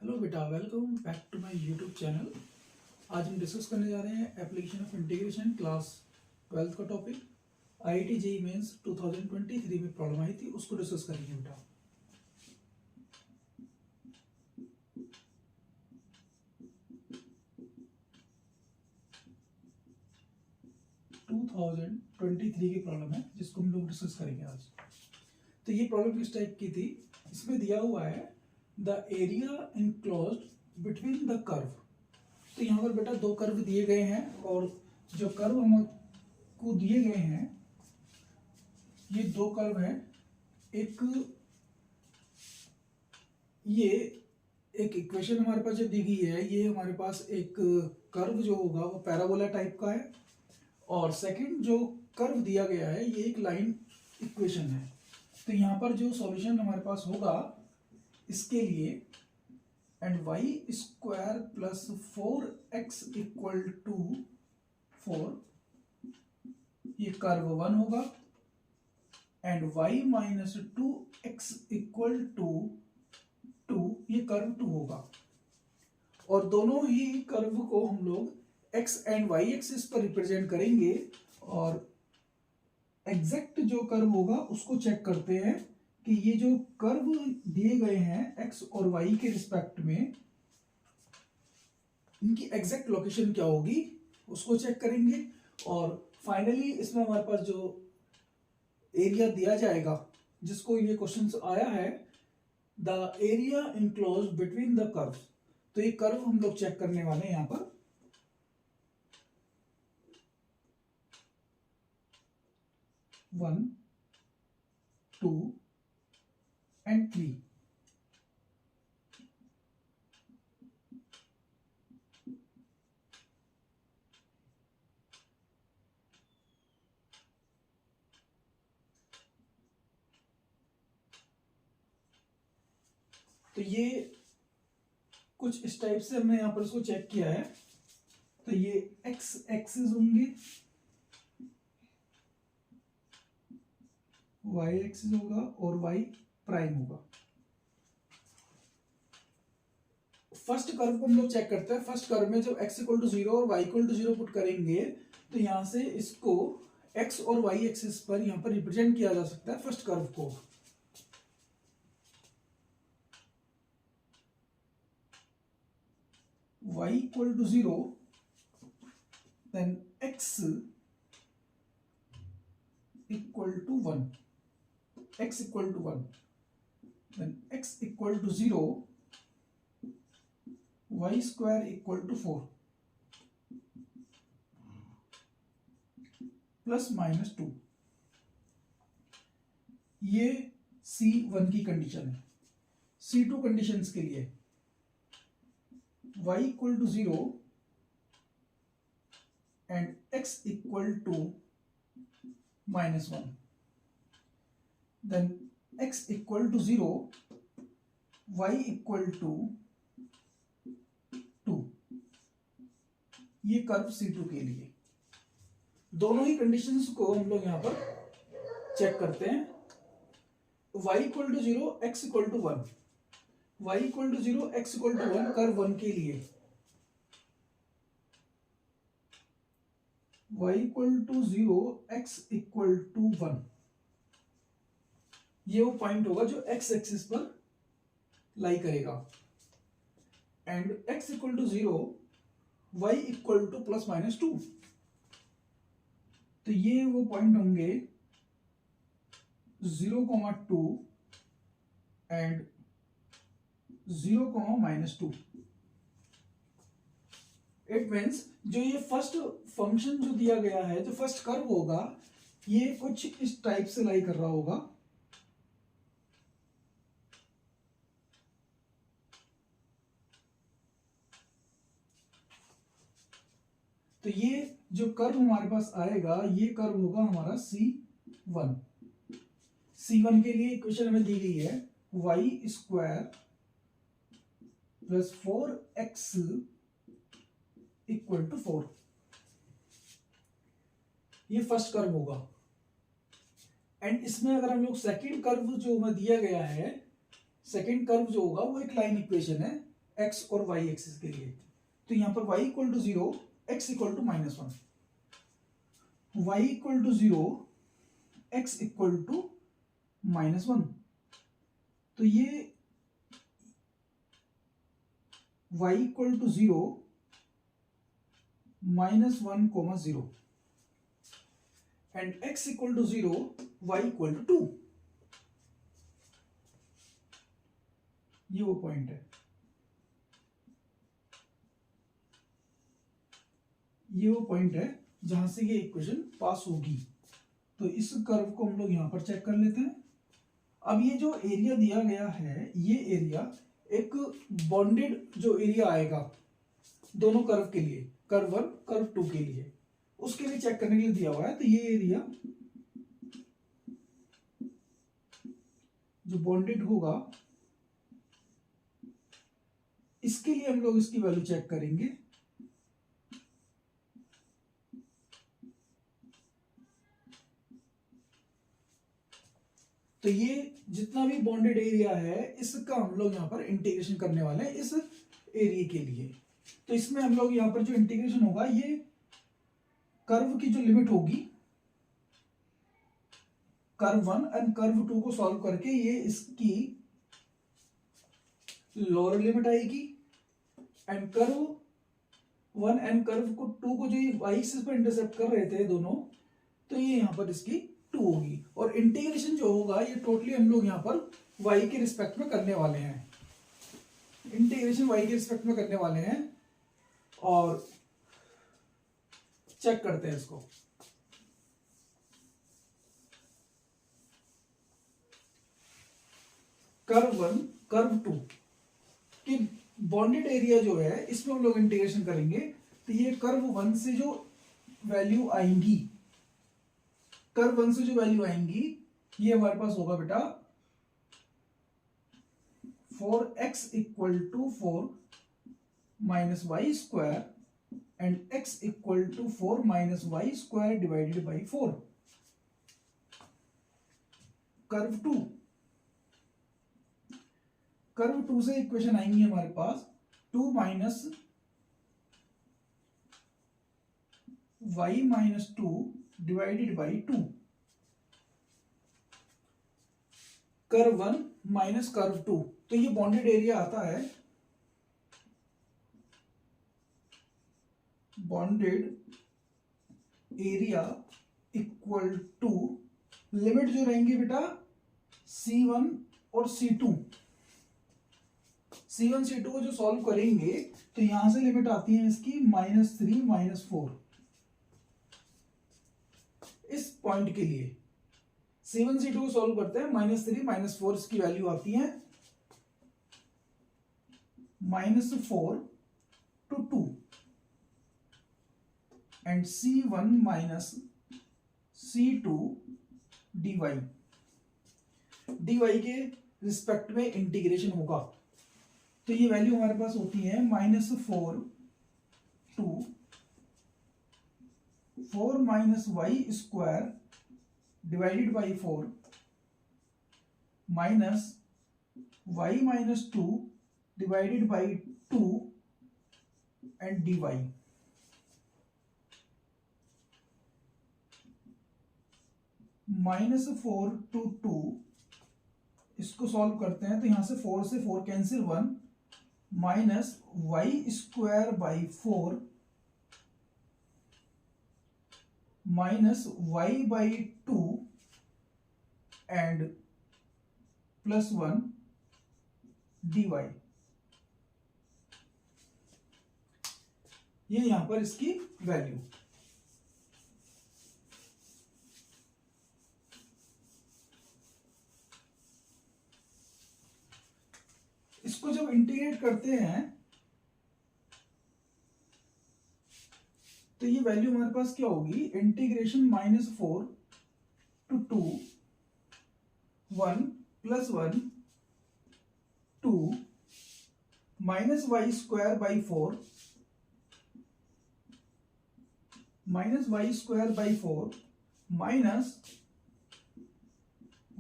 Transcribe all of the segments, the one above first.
Hello बेटा, welcome back to my YouTube channel. आज हम डिस्कस करने जा रहे हैं application of integration class 12th का टॉपिक। आईआईटी जेईई मेंस 2023 में प्रॉब्लम आई थी, उसको डिस्कस करेंगे बेटा। टू 2023 की प्रॉब्लम है जिसको हम लोग डिस्कस करेंगे आज। तो ये प्रॉब्लम किस टाइप की थी? इसमें दिया हुआ है the area enclosed between the curve. तो यहाँ पर बेटा दो कर्व दिए गए हैं और जो कर्व हमको दिए गए हैं ये दो कर्व हैं। एक ये एक इक्वेशन हमारे पास जो दी गई है, ये हमारे पास एक कर्व जो होगा वो पैराबोला टाइप का है, और सेकंड जो कर्व दिया गया है ये एक लाइन इक्वेशन है। तो यहाँ पर जो सॉल्यूशन हमारे पास होगा इसके लिए and y square plus 4x equal to 4, ये कर्व 1 होगा, and y minus 2x equal to 2, ये कर्व 2 होगा। और दोनों ही कर्व को हम लोग x एंड y एक्सिस पर रिप्रेजेंट करेंगे, और एग्जैक्ट जो कर्व होगा उसको चेक करते हैं कि ये जो कर्व दिए गए हैं x और y के रिस्पेक्ट में, इनकी एग्जैक्ट लोकेशन क्या होगी उसको चेक करेंगे। और फाइनली इसमें हमारे पास जो एरिया दिया जाएगा, जिसको ये क्वेश्चन आया है, the area enclose between the curve. तो ये कर्व हम लोग चेक करने वाले हैं यहाँ पर। One, two and 3। तो ये कुछ इस टाइप से हमने यहां पर इसको चेक किया है। तो ये x एक्सिस होंगे, y एक्सिस होगा और y प्राइम होगा। फर्स्ट कर्व को हम लोग चेक करते हैं। फर्स्ट कर्व में जब x इक्वल टू 0 और y इक्वल टू 0 पुट करेंगे तो यहां से इसको x और y एक्सिस पर यहां पर रिप्रेजेंट किया जा सकता है फर्स्ट कर्व को। y equal to 0, then x equal to 1, x equal to 1, then x equal to 0, y square equal to 4 plus minus 2। ये C1 की कंडीशन है। C2 कंडीशंस के लिए y equal to 0 and x equal to minus 1, then x equal to 0, y equal to 2। ये curve C2 के लिए दोनों ही conditions को हम लोग यहां पर चेक करते हैं। y equal to 0, x equal to 1, y equal to 0, x equal to 1 curve 1 के लिए y equal to 0, x equal to 1, ये वो पॉइंट होगा जो x एक्सिस पर लाई करेगा। And x equal to 0, y equal to plus minus 2, तो ये वो पॉइंट होंगे 0,2 एंड 0,-2। इट मीन्स जो ये फर्स्ट फंक्शन जो दिया गया है, जो फर्स्ट कर्व होगा, ये कुछ इस टाइप से लाई कर रहा होगा। तो ये जो कर्व हमारे पास आएगा, ये कर्व होगा हमारा C1। C1 के लिए इक्वेशन हमें दी गई है y square plus 4x equal to 4। ये फर्स्ट कर्व होगा। एंड इसमें अगर हम लोग सेकंड कर्व जो हमें दिया गया है, सेकंड कर्व जो होगा वो एक लाइन इक्वेशन है एक्स और वाई एक्सिस के लिए। तो यहाँ पर y equal to 0, x equal to -1, y equal to 0, x equal to -1। तो ये y equal to 0, -1, 0 and x equal to 0, y equal to 2। ये वो पॉइंट है, ये वो पॉइंट है जहां से ये इक्वेशन पास होगी। तो इस कर्व को हम लोग यहां पर चेक कर लेते हैं। अब ये जो एरिया दिया गया है, ये एरिया एक बॉन्डेड जो एरिया आएगा दोनों कर्व के लिए, कर्व 1 कर्व 2 के लिए, उसके लिए चेक करने के लिए दिया हुआ है। तो ये एरिया जो बॉन्डेड होगा, इसके लिए हम लोग इसकी वैल्यू चेक करेंगे। तो ये जितना भी बॉन्डेड एरिया है, इसका हम लोग यहाँ पर इंटीग्रेशन करने वाले हैं इस एरिया के लिए। तो इसमें हम लोग यहाँ पर जो इंटीग्रेशन होगा, ये कर्व की जो लिमिट होगी, कर्व 1 एंड कर्व 2 को सॉल्व करके ये इसकी लोअर लिमिट आएगी, एंड कर्व 1 एंड कर्व 2 को जो वाई एक्सिस पर इंटरसेप्ट कर रहे थे दोनों, तो ये यहाँ पर इसकी 2 होगी। और इंटीग्रेशन जो होगा, ये टोटली हम लोग यहाँ पर y के रिस्पेक्ट में करने वाले हैं, इंटीग्रेशन y के रिस्पेक्ट में करने वाले हैं। और चेक करते हैं इसको। कर्व 1 कर्व 2 की बॉन्डेड एरिया जो है, इसमें हम लोग इंटीग्रेशन करेंगे। तो ये कर्व 1 से जो वैल्यू आएंगी, कर्व 1 से जो वैल्यू आएंगी, ये हमारे पास होगा बेटा 4x equal to 4 minus y square and x equal to 4 minus y square divided by 4। Curve 2, curve 2 से इक्वेशन आएंगी हमारे पास 2 minus y minus 2 divided by 2। Curve 1 minus curve 2, तो ये बॉन्डेड एरिया आता है, bounded area equal to, limit जो रहेंगी बेटा C1 और C2, C1 C2 को जो सॉल्व करेंगे, तो यहां से लिमिट आती है इसकी -3 -4। इस पॉइंट के लिए C1 C2 को सॉल्व करते हैं, -3 -4 इसकी वैल्यू आती है -4 to 2 and C1 minus C2 dy, dy के रिस्पेक्ट में इंटीग्रेशन होगा। तो ये वैल्यू हमारे पास होती है -4 to 4 minus y square divided by 4 minus y minus 2 divided by 2 and dy। -4 to 2, इसको सॉल्व करते हैं तो यहां से 4 से 4 cancel, 1 minus y square by 4 minus y by 2 and +1 dy। ये यहां पर इसकी वैल्यू। इसको जब इंटीग्रेट करते हैं तो ये वैल्यू हमारे पास क्या होगी, integration -4 to 2 1 +1 2 minus y square by 4 minus y square by 4 minus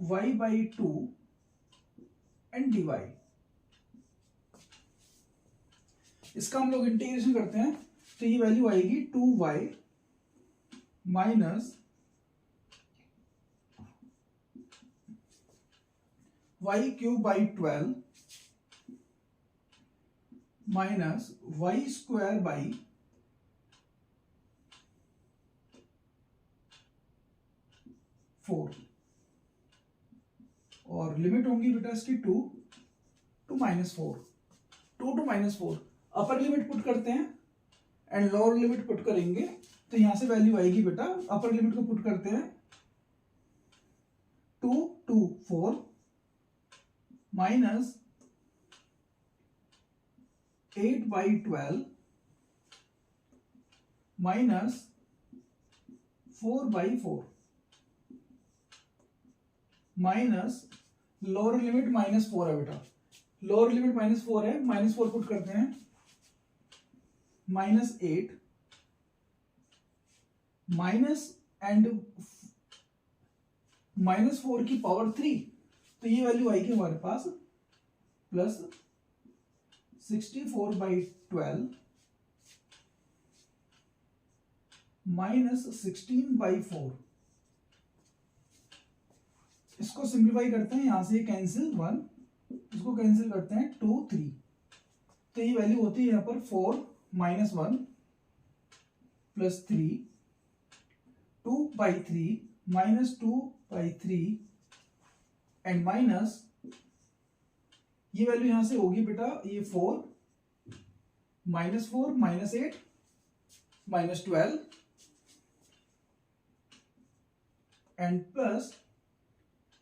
y by 2 and dy। इसका हम लोग इंटीग्रेशन करते हैं तो ये वैल्यू आएगी 2y minus y cube by 12 minus y square by 4 और लिमिट होंगी बेटा इसकी 2 to -4, 2 to -4। Upper limit put करते हैं एंड लोअर लिमिट पुट करेंगे तो यहां से वैल्यू आएगी बेटा, अपर लिमिट को पुट करते हैं 2 to 4 minus 8/12 minus 4/4 minus lower limit -4 है बेटा, लोअर लिमिट -4 है, -4 पुट करते हैं -8 माइनस एंड -4 की पावर 3 तो ये वैल्यू आएगी हमारे पास प्लस 64/12 माइनस 16/4। इसको सिंप्लीफाई करते हैं, यहां से कैंसिल 1, इसको कैंसिल करते हैं 2 3 तो ये वैल्यू होती है यहां पर 4 -1 प्लस 3 2/3 माइनस 2/3 एंड माइनस ये वैल्यू यहां से होगी बेटा ये 4 -4 -8 -12 एंड प्लस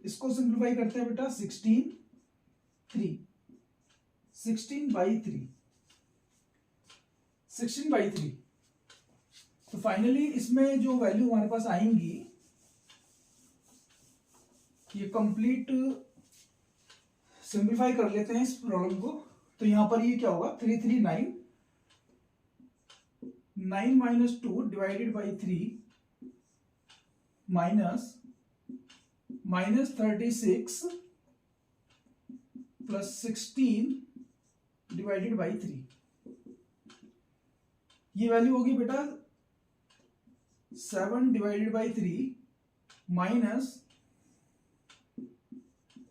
इसको सिंप्लीफाई करते हैं बेटा 16/3 तो फाइनली इसमें जो वैल्यू हमारे पास आएंगी ये कंप्लीट सिंप्लीफाई कर लेते हैं इस प्रॉब्लम को तो यहां पर ये क्या होगा 339 9 - 2 divided by 3 minus -36 plus 16 divided by 3 ये वैल्यू होगी बेटा 7 divided by 3 minus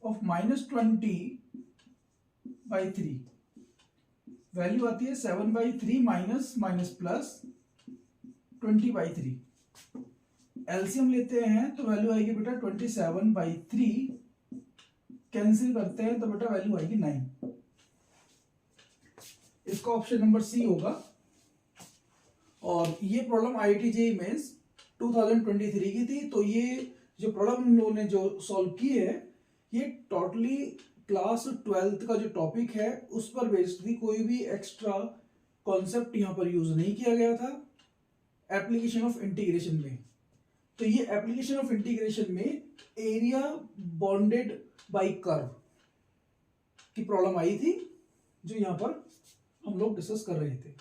of -20/3 value आती है 7/3 माइनस प्लस 20/3 एलसीएम लेते हैं तो वैल्यू आएगी बेटा 27/3 कैंसिल करते हैं तो बेटा वैल्यू आएगी 9। इसका ऑप्शन नंबर सी होगा। और ये प्रॉब्लम IIT JEE मेंस 2023 की थी। तो ये जो प्रॉब्लम हम लोगों ने जो सॉल्व की है ये टोटली क्लास 12th का जो टॉपिक है उस पर बेस्ड थी, कोई भी एक्स्ट्रा कॉन्सेप्ट यहाँ पर यूज नहीं किया गया था एप्लीकेशन ऑफ इंटीग्रेशन में। तो ये एप्लीकेशन ऑफ इंटीग्रेशन में एरिया बॉन्डेड बाय कर्व की प्रॉब्लम आई थी जो यहाँ पर हम लोग डिस्कस कर रहे थे।